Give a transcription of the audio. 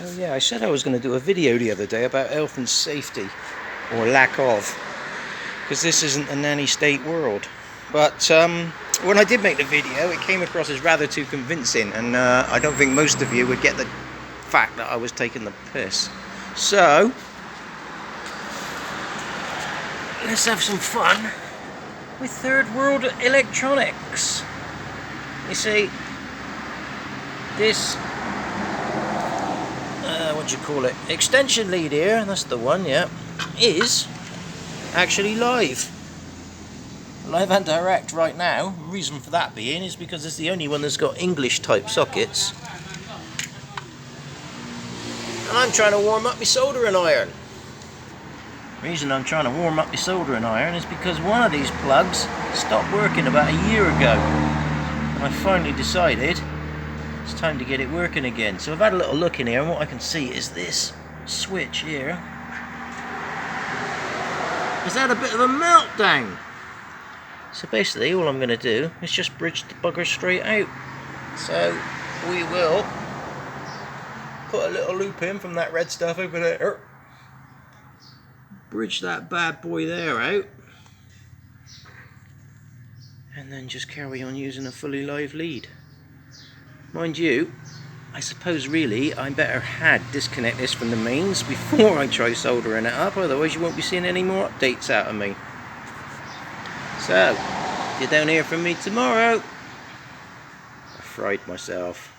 Oh yeah, I said I was going to do a video the other day about health and safety, or lack of, because this isn't a nanny state world. But when I did make the video, it came across as rather too convincing, and I don't think most of you would get the fact that I was taking the piss. So let's have some fun with third world electronics. You see, this what do you call it, extension lead here, that's the one, yeah, is actually live and direct right now. The reason for that being is because it's the only one that's got English type sockets, and I'm trying to warm up my soldering iron. The reason I'm trying to warm up my soldering iron is because one of these plugs stopped working about a year ago, and I finally decided it's time to get it working again. So I've had a little look in here, and what I can see is this switch here has had a bit of a meltdown. So basically all I'm going to do is just bridge the bugger straight out. So we will put a little loop in from that red stuff over there, bridge that bad boy there out, and then just carry on using a fully live lead. Mind you, I suppose really I better disconnect this from the mains before I try soldering it up, otherwise you won't be seeing any more updates out of me. So, if you don't hear from me tomorrow, I fried myself.